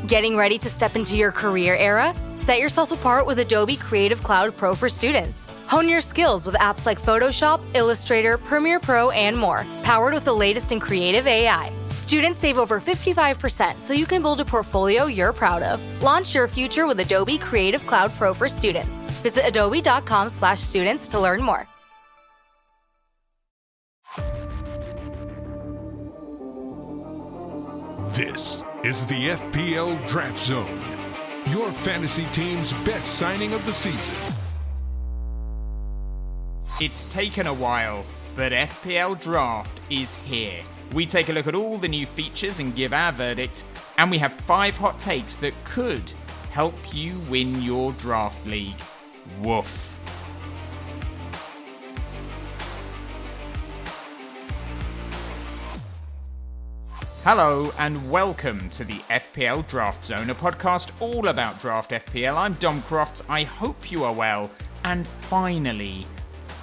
Getting ready to step into your career era? Set yourself apart with Adobe Creative Cloud Pro for students. Hone your skills with apps like Photoshop, Illustrator, Premiere Pro, and more, powered with the latest in creative AI. Students save over 55% so you can build a portfolio you're proud of. Launch your future with Adobe Creative Cloud Pro for students. Visit adobe.com/students to learn more. This is the FPL Draft Zone, your fantasy team's best signing of the season. It's taken a while, but FPL Draft is here. We take a look at all the new features and give our verdict, and we have 5 hot takes that could help you win your draft league. Woof. Hello and welcome to the FPL Draft Zone, a podcast all about Draft FPL. I'm Dom Crofts, I hope you are well, and finally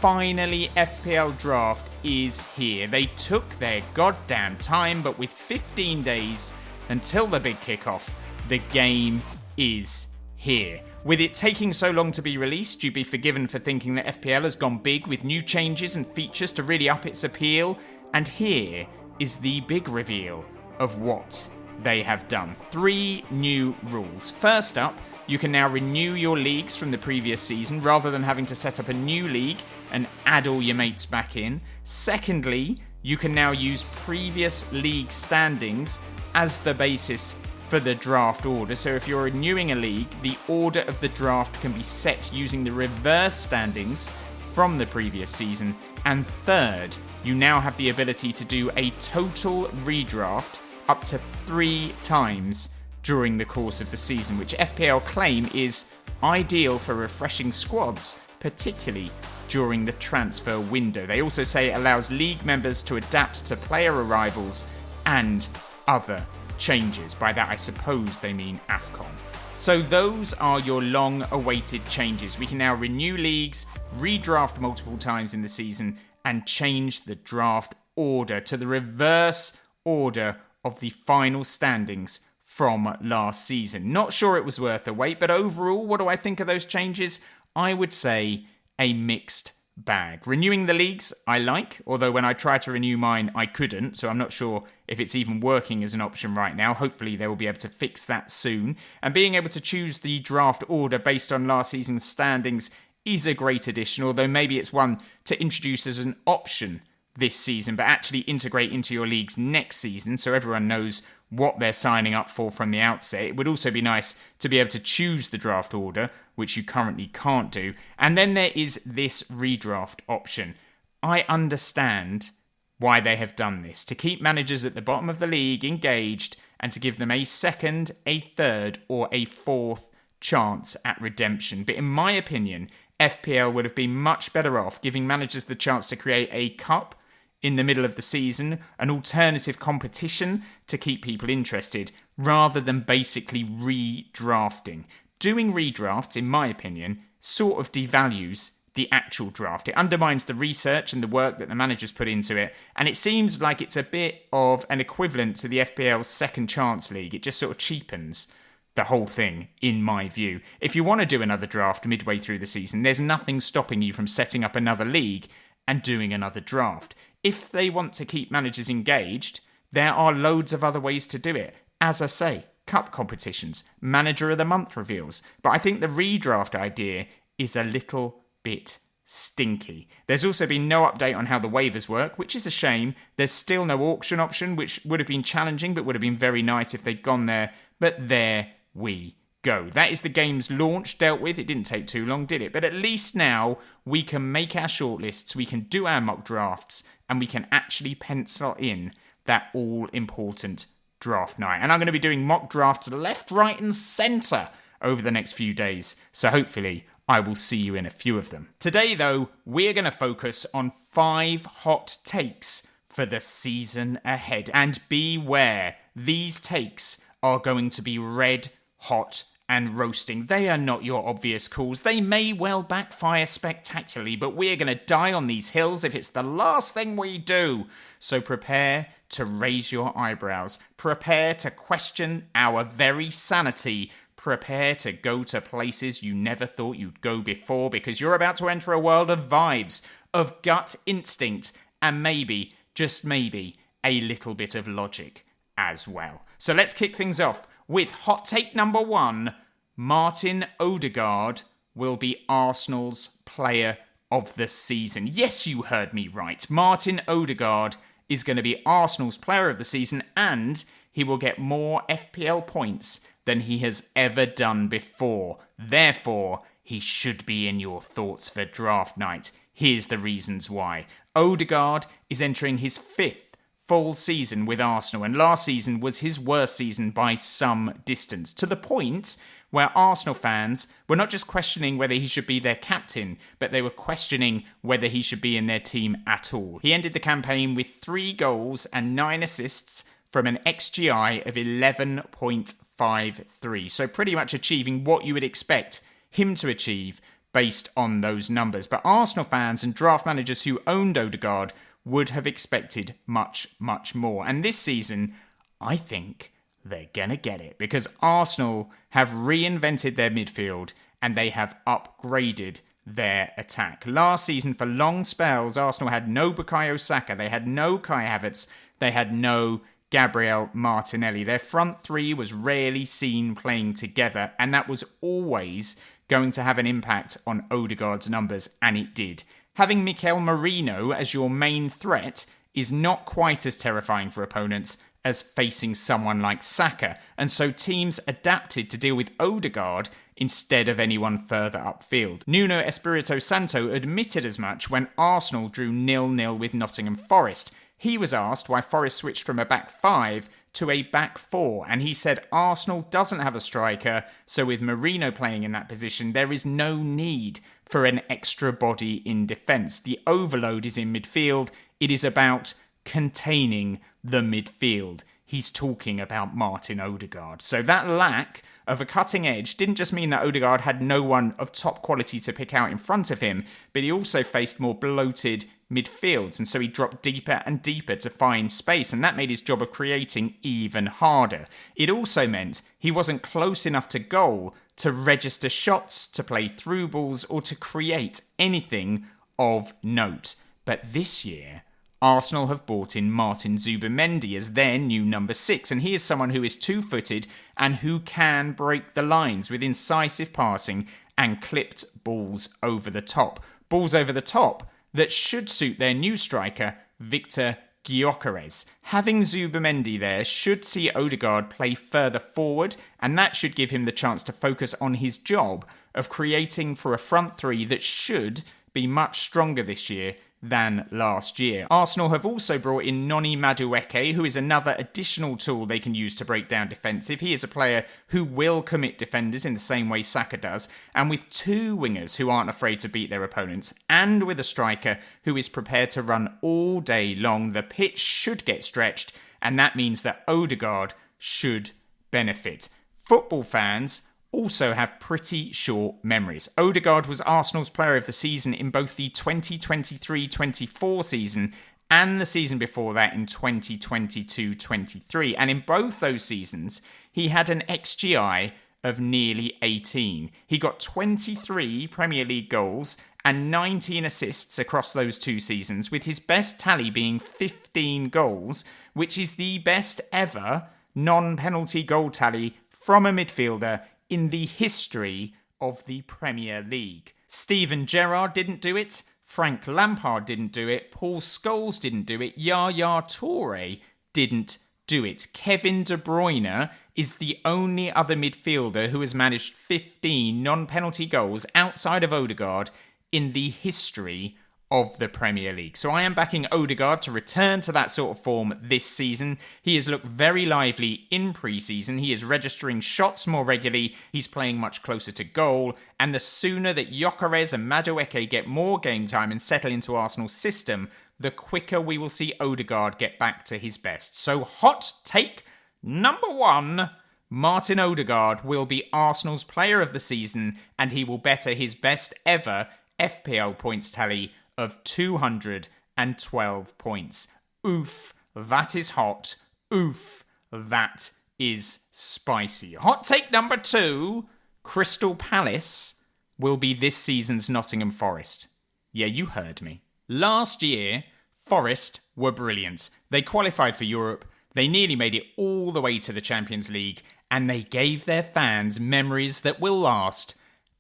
FPL Draft is here. They took their goddamn time, but with 15 days until the big kickoff, the game is here. With it taking so long to be released, you'd be forgiven for thinking that FPL has gone big with new changes and features to really up its appeal, and here is the big reveal of what they have done. 3 new rules. First up, you can now renew your leagues from the previous season rather than having to set up a new league and add all your mates back in. Secondly, you can now use previous league standings as the basis for the draft order. So if you're renewing a league, the order of the draft can be set using the reverse standings from the previous season. And third, you now have the ability to do a total redraft up to 3 times during the course of the season, which FPL claim is ideal for refreshing squads, particularly during the transfer window. They also say it allows league members to adapt to player arrivals and other changes. By that, I suppose they mean AFCON. So those are your long-awaited changes. We can now renew leagues, redraft multiple times in the season, and change the draft order to the reverse order of the final standings from last season. Not sure it was worth the wait, but overall, what do I think of those changes? I would say a mixed bag. Renewing the leagues, I like, although when I tried to renew mine, I couldn't, so I'm not sure if it's even working as an option right now. Hopefully they will be able to fix that soon. And being able to choose the draft order based on last season's standings is a great addition, although maybe it's one to introduce as an option this season, but actually integrate into your leagues next season so everyone knows what they're signing up for from the outset. It would also be nice to be able to choose the draft order, which you currently can't do. And then there is this redraft option. I understand why they have done this, to keep managers at the bottom of the league engaged and to give them a second, a third, or a fourth chance at redemption. But in my opinion, FPL would have been much better off giving managers the chance to create a cup in the middle of the season, an alternative competition to keep people interested, rather than basically redrafting. Doing redrafts, in my opinion, sort of devalues the actual draft. It undermines the research and the work that the managers put into it, and it seems like it's a bit of an equivalent to the FPL's Second Chance League. It just sort of cheapens the whole thing, in my view. If you want to do another draft midway through the season, there's nothing stopping you from setting up another league and doing another draft. If they want to keep managers engaged, there are loads of other ways to do it. As I say, cup competitions, manager of the month reveals. But I think the redraft idea is a little bit stinky. There's also been no update on how the waivers work, which is a shame. There's still no auction option, which would have been challenging, but would have been very nice if they'd gone there. But there we go. That is the game's launch dealt with. It didn't take too long, did it? But at least now we can make our shortlists, we can do our mock drafts, and we can actually pencil in that all-important draft night. And I'm going to be doing mock drafts left, right, and centre over the next few days. So hopefully I will see you in a few of them. Today, though, we're going to focus on 5 hot takes for the season ahead. And beware, these takes are going to be red hot and roasting. They are not your obvious calls. They may well backfire spectacularly, but we're going to die on these hills if it's the last thing we do. So prepare to raise your eyebrows. Prepare to question our very sanity. Prepare to go to places you never thought you'd go before, because you're about to enter a world of vibes, of gut instinct, and maybe, just maybe, a little bit of logic as well. So let's kick things off with hot take number 1. Martin Odegaard will be Arsenal's player of the season. Yes, you heard me right. Martin Odegaard is going to be Arsenal's player of the season, and he will get more FPL points than he has ever done before. Therefore, he should be in your thoughts for draft night. Here's the reasons why. Odegaard is entering his 5th full season with Arsenal, and last season was his worst season by some distance, to the point where Arsenal fans were not just questioning whether he should be their captain, but they were questioning whether he should be in their team at all. He ended the campaign with 3 goals and 9 assists from an XGI of 11.53, so pretty much achieving what you would expect him to achieve based on those numbers. But Arsenal fans and draft managers who owned Odegaard would have expected much, much more. And this season, I think they're going to get it, because Arsenal have reinvented their midfield and they have upgraded their attack. Last season, for long spells, Arsenal had no Bukayo Saka, they had no Kai Havertz, they had no Gabriel Martinelli. Their front 3 was rarely seen playing together, and that was always going to have an impact on Odegaard's numbers, and it did. Having Mikel Merino as your main threat is not quite as terrifying for opponents as facing someone like Saka, and so teams adapted to deal with Odegaard instead of anyone further upfield. Nuno Espirito Santo admitted as much when Arsenal drew 0-0 with Nottingham Forest. He was asked why Forest switched from a back 5 to a back 4, and he said Arsenal doesn't have a striker, so with Merino playing in that position, there is no need for an extra body in defence. The overload is in midfield. It is about containing the midfield. He's talking about Martin Odegaard. So that lack of a cutting edge didn't just mean that Odegaard had no one of top quality to pick out in front of him, but he also faced more bloated midfields, and so he dropped deeper and deeper to find space, and that made his job of creating even harder. It also meant he wasn't close enough to goal to register shots, to play through balls, or to create anything of note. But this year, Arsenal have brought in Martin Zubimendi as their new number 6, and he is someone who is 2-footed and who can break the lines with incisive passing and clipped balls over the top. Balls over the top that should suit their new striker, Victor Gyökeres. Having Zubimendi there should see Odegaard play further forward, and that should give him the chance to focus on his job of creating for a front 3 that should be much stronger this year than last year. Arsenal have also brought in Noni Madueke, who is another additional tool they can use to break down defensive. He is a player who will commit defenders in the same way Saka does, and with 2 wingers who aren't afraid to beat their opponents, and with a striker who is prepared to run all day long, the pitch should get stretched, and that means that Odegaard should benefit. Football fans also have pretty short memories. Odegaard was Arsenal's player of the season in both the 2023-24 season and the season before that in 2022-23. And in both those seasons, he had an XGI of nearly 18. He got 23 Premier League goals and 19 assists across those 2 seasons, with his best tally being 15 goals, which is the best ever non-penalty goal tally from a midfielder in the history of the Premier League. Steven Gerrard didn't do it, Frank Lampard didn't do it, Paul Scholes didn't do it, Yaya Toure didn't do it. Kevin De Bruyne is the only other midfielder who has managed 15 non-penalty goals outside of Odegaard in the history of the Premier League. So I am backing Odegaard to return to that sort of form this season. He has looked very lively in pre-season. He is registering shots more regularly. He's playing much closer to goal. And the sooner that Gyökeres and Madueke get more game time and settle into Arsenal's system, the quicker we will see Odegaard get back to his best. So hot take number 1, Martin Odegaard will be Arsenal's player of the season, and he will better his best ever FPL points tally of 212 points. Oof, that is hot. Oof, that is spicy. Hot take number 2, Crystal Palace will be this season's Nottingham Forest. Yeah, you heard me. Last year, Forest were brilliant. They qualified for Europe, they nearly made it all the way to the Champions League, and they gave their fans memories that will last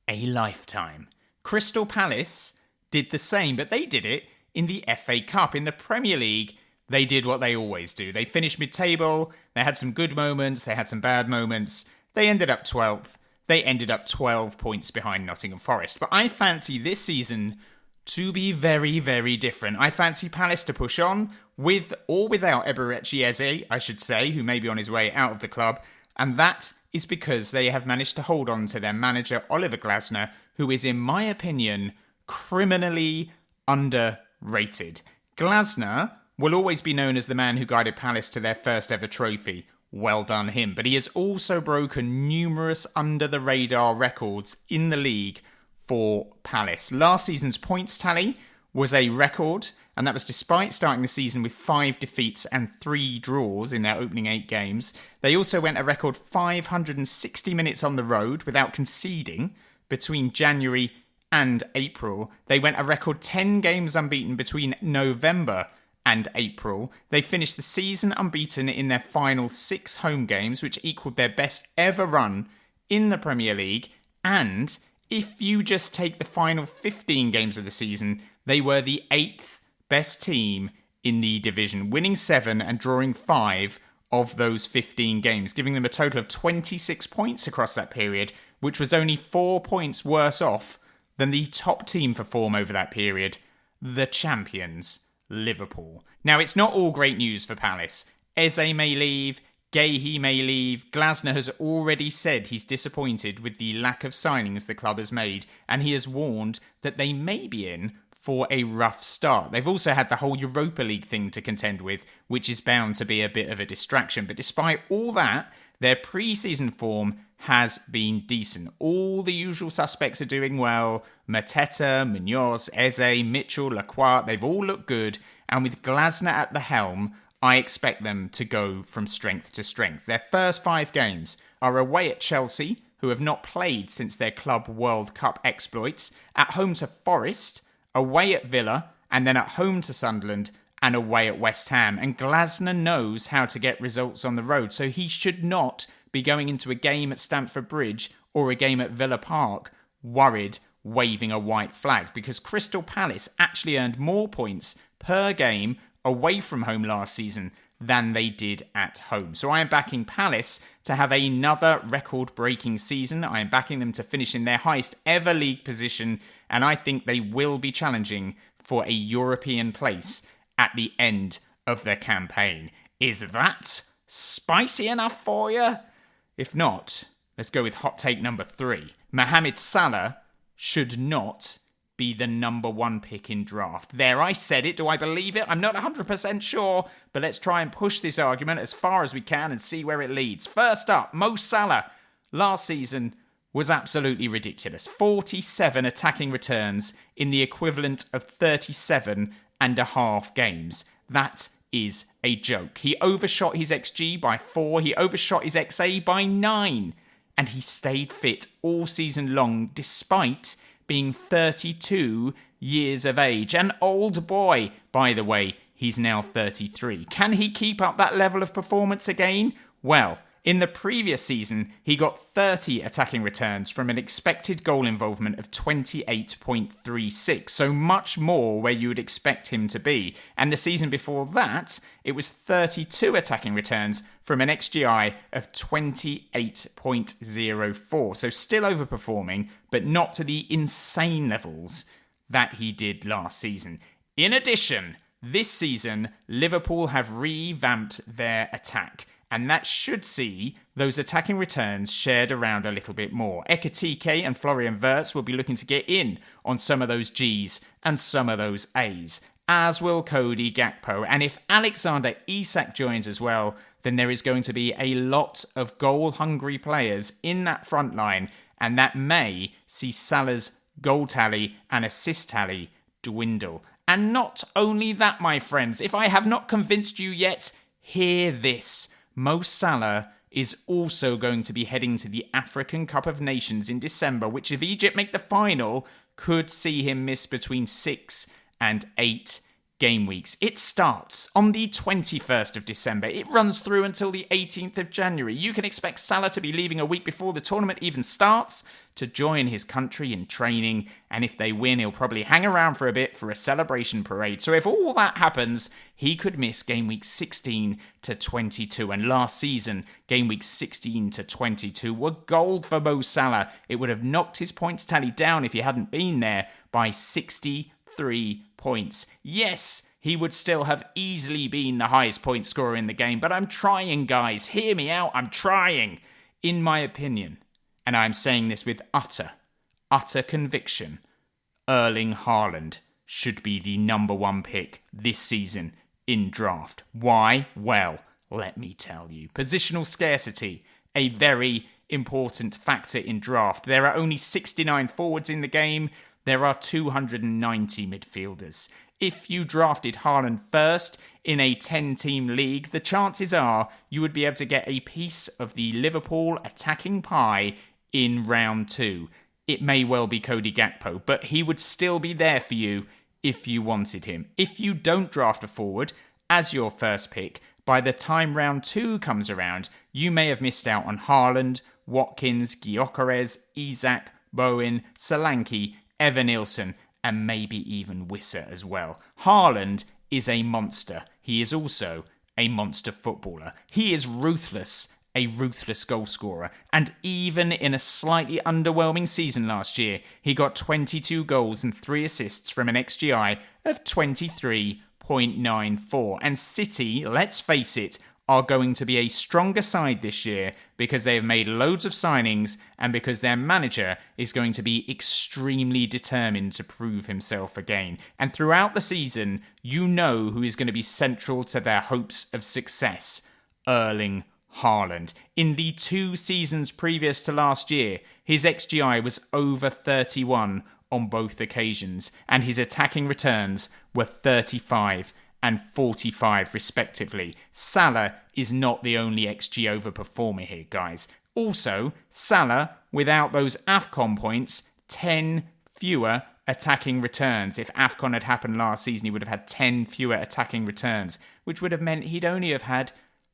a lifetime. Crystal Palace did the same, but they did it in the FA Cup. In the Premier League, they did what they always do. They finished mid-table, they had some good moments, they had some bad moments. They ended up 12th. They ended up 12 points behind Nottingham Forest. But I fancy this season to be very, very different. I fancy Palace to push on, with or without Eberechi Eze, I should say, who may be on his way out of the club. And that is because they have managed to hold on to their manager, Oliver Glasner, who is, in my opinion, criminally underrated. Glasner will always be known as the man who guided Palace to their first ever trophy. Well done him. But he has also broken numerous under-the-radar records in the league for Palace. Last season's points tally was a record, and that was despite starting the season with 5 defeats and 3 draws in their opening 8 games. They also went a record 560 minutes on the road without conceding between January and April. They went a record 10 games unbeaten between November and April. They finished the season unbeaten in their final 6 home games, which equaled their best ever run in the Premier League. And if you just take the final 15 games of the season, they were the 8th best team in the division, winning 7 and drawing 5 of those 15 games, giving them a total of 26 points across that period, which was only 4 points worse off than the top team for form over that period, the champions, Liverpool. Now, it's not all great news for Palace. Eze may leave, Gahey may leave. Glasner has already said he's disappointed with the lack of signings the club has made, and he has warned that they may be in for a rough start. They've also had the whole Europa League thing to contend with, which is bound to be a bit of a distraction. But despite all that, their pre-season form has been decent. All the usual suspects are doing well. Mateta, Munoz, Eze, Mitchell, Lacroix, they've all looked good. And with Glasner at the helm, I expect them to go from strength to strength. Their first 5 games are away at Chelsea, who have not played since their Club World Cup exploits, at home to Forest, away at Villa, and then at home to Sunderland, and away at West Ham. And Glasner knows how to get results on the road, so he should not be going into a game at Stamford Bridge or a game at Villa Park worried, waving a white flag, because Crystal Palace actually earned more points per game away from home last season than they did at home. So I am backing Palace to have another record-breaking season. I am backing them to finish in their highest ever league position, and I think they will be challenging for a European place at the end of their campaign. Is that spicy enough for you? If not, let's go with hot take number 3. Mohamed Salah should not be the number 1 pick in draft. There, I said it. Do I believe it? I'm not 100% sure, but let's try and push this argument as far as we can and see where it leads. First up, Mo Salah. Last season was absolutely ridiculous. 47 attacking returns in the equivalent of 37 and a half games. That is a joke. He overshot his XG by 4. He overshot his XA by 9. And he stayed fit all season long despite being 32 years of age. An old boy, by the way. He's now 33. Can he keep up that level of performance again? Well, in the previous season, he got 30 attacking returns from an expected goal involvement of 28.36, so much more where you would expect him to be. And the season before that, it was 32 attacking returns from an XGI of 28.04, so still overperforming, but not to the insane levels that he did last season. In addition, this season, Liverpool have revamped their attack, and that should see those attacking returns shared around a little bit more. Ekitike and Florian Wirtz will be looking to get in on some of those Gs and some of those As, as will Cody Gakpo. And if Alexander Isak joins as well, then there is going to be a lot of goal-hungry players in that front line, and that may see Salah's goal tally and assist tally dwindle. And not only that, my friends, if I have not convinced you yet, hear this. Mo Salah is also going to be heading to the African Cup of Nations in December, which if Egypt make the final, could see him miss between 6 and 8 game weeks. It starts on the 21st of December. It runs through until the 18th of January. You can expect Salah to be leaving a week before the tournament even starts to join his country in training, and if they win, he'll probably hang around for a bit for a celebration parade. So if all that happens, he could miss game week 16 to 22. And last season, game week 16 to 22 were gold for Mo Salah. It would have knocked his points tally down if he hadn't been there by 63 points. Yes, he would still have easily been the highest point scorer in the game, but I'm trying, guys. Hear me out. I'm trying. In my opinion, and I'm saying this with utter conviction, Erling Haaland should be the number one pick this season in draft. Why? Well, let me tell you. Positional scarcity, a very important factor in draft. There are only 69 forwards in the game. There are 290 midfielders. If you drafted Haaland first in a 10-team league, the chances are you would be able to get a piece of the Liverpool attacking pie in round 2. It may well be Cody Gakpo, but he would still be there for you if you wanted him. If you don't draft a forward as your first pick, by the time round 2 comes around, you may have missed out on Haaland, Watkins, Gyökeres, Isak, Bowen, Solanke, Evan-Nilsson, and maybe even Wissa as well. Haaland is a monster. He is also a monster footballer. He is ruthless, a ruthless goal scorer. And even in a slightly underwhelming season last year, he got 22 goals and 3 assists from an XGI of 23.94. And City, let's face it, are going to be a stronger side this year because they have made loads of signings and because their manager is going to be extremely determined to prove himself again. And throughout the season, you know who is going to be central to their hopes of success. Erling Haaland. In the 2 seasons previous to last year, his XGI was over 31 on both occasions, and his attacking returns were 35 and 45 respectively. Salah is not the only XG overperformer here, guys. Also, Salah, without those AFCON points, 10 fewer attacking returns. If AFCON had happened last season, he would have had 10 fewer attacking returns, which would have meant he'd only have had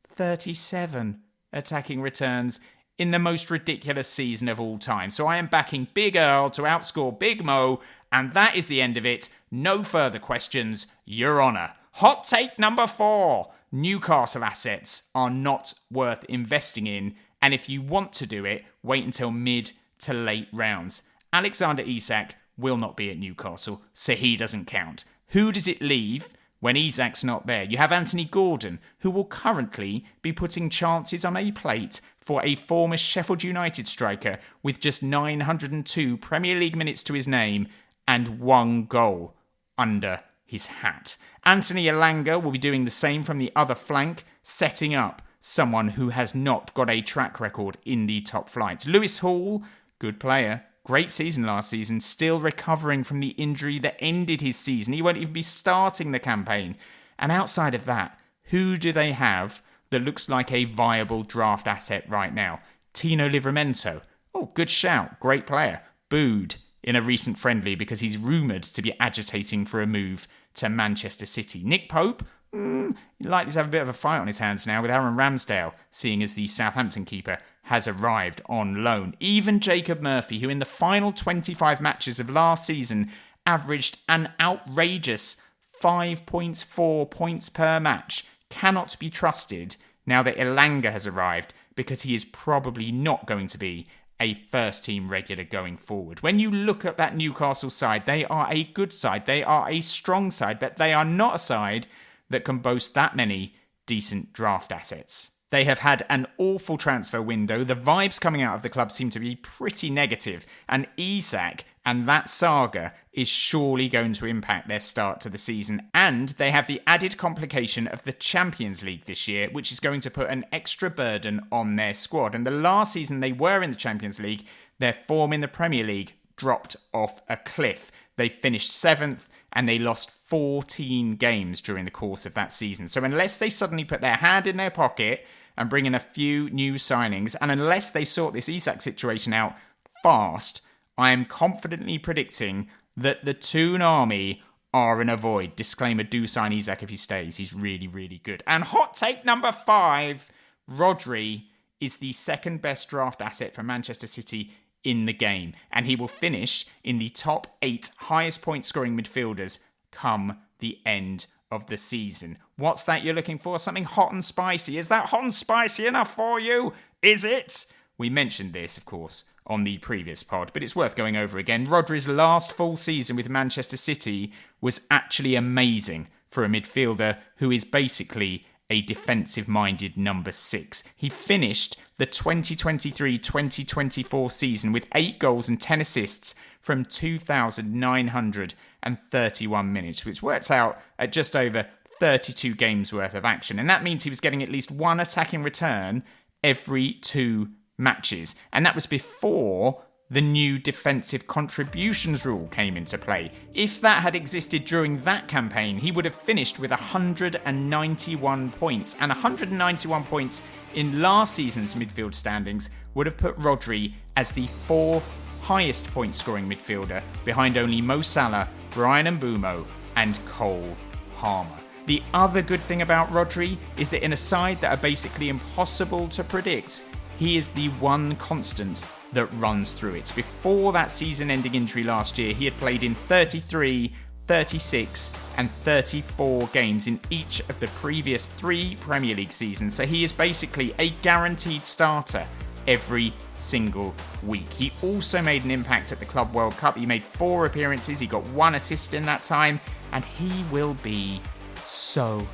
37 attacking returns in the most ridiculous season of all time. So I am backing Big Earl to outscore Big Mo, and that is the end of it. No further questions, Your Honour. Hot take number 4. Newcastle assets are not worth investing in, and if you want to do it, wait until mid to late rounds. Alexander Isak will not be at Newcastle, so he doesn't count. Who does it leave when Isak's not there? You have Anthony Gordon, who will currently be putting chances on a plate for a former Sheffield United striker with just 902 Premier League minutes to his name and 1 goal under his hat. Anthony Elanga will be doing the same from the other flank, setting up someone who has not got a track record in the top flight. Lewis Hall, good player, great season last season, still recovering from the injury that ended his season. He won't even be starting the campaign. And outside of that, who do they have that looks like a viable draft asset right now? Tino Livramento. Oh, good shout. Great player. Booed in a recent friendly because he's rumoured to be agitating for a move to Manchester City. Nick Pope, likely to have a bit of a fight on his hands now with Aaron Ramsdale, seeing as the Southampton keeper has arrived on loan. Even Jacob Murphy, who in the final 25 matches of last season averaged an outrageous 5.4 points per match, cannot be trusted now that Elanga has arrived because he is probably not going to be a first-team regular going forward. When you look at that Newcastle side, they are a good side. They are a strong side, but they are not a side that can boast that many decent draft assets. They have had an awful transfer window. The vibes coming out of the club seem to be pretty negative, and Isak And that saga is surely going to impact their start to the season. And they have the added complication of the Champions League this year, which is going to put an extra burden on their squad. And the last season they were in the Champions League, their form in the Premier League dropped off a cliff. They finished 7th and they lost 14 games during the course of that season. So unless they suddenly put their hand in their pocket and bring in a few new signings, and unless they sort this Isak situation out fast, I am confidently predicting that the Toon Army are in a void. Disclaimer, do sign Isak if he stays. He's really, really good. And hot take number 5, Rodri is the second best draft asset for Manchester City in the game. And he will finish in the top 8 highest point scoring midfielders come the end of the season. What's that you're looking for? Something hot and spicy. Is that hot and spicy enough for you? Is it? We mentioned this, of course, on the previous pod, but it's worth going over again. Rodri's last full season with Manchester City was actually amazing for a midfielder who is basically a defensive-minded number 6. He finished the 2023-2024 season with 8 goals and 10 assists from 2,931 minutes, which works out at just over 32 games worth of action. And that means he was getting at least one attacking return every 2 matches. And that was before the new defensive contributions rule came into play. If that had existed during that campaign, he would have finished with 191 points. And 191 points in last season's midfield standings would have put Rodri as the 4th highest point scoring midfielder, behind only Mo Salah, Brian Mbeumo and Cole Palmer. The other good thing about Rodri is that in a side that are basically impossible to predict, he is the one constant that runs through it. Before that season-ending injury last year, he had played in 33, 36 and 34 games in each of the previous 3 Premier League seasons. So he is basically a guaranteed starter every single week. He also made an impact at the Club World Cup. He made 4 appearances. He got 1 assist in that time. And he will be so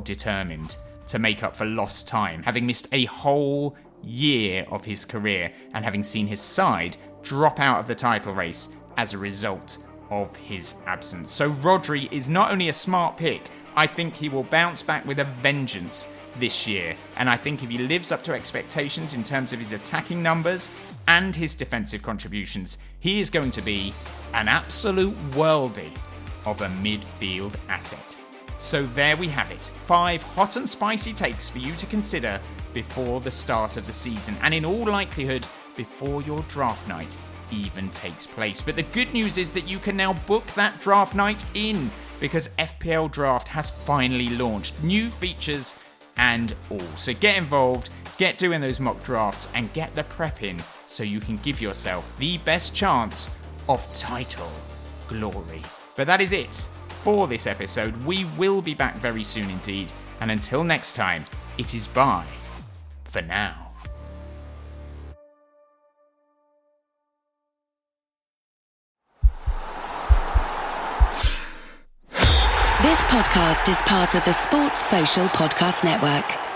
determined to make up for lost time, having missed a whole year of his career and having seen his side drop out of the title race as a result of his absence. So Rodri is not only a smart pick, I think he will bounce back with a vengeance this year. And I think if he lives up to expectations in terms of his attacking numbers and his defensive contributions, he is going to be an absolute worldie of a midfield asset. So there we have it. 5 hot and spicy takes for you to consider before the start of the season, and in all likelihood before your draft night even takes place. But the good news is that you can now book that draft night in, because FPL Draft has finally launched. New features and all. So get involved, get doing those mock drafts, and get the prep in so you can give yourself the best chance of title glory. But that is it for this episode. We will be back very soon indeed, and until next time, it is bye for now. This podcast is part of the Sports Social Podcast Network.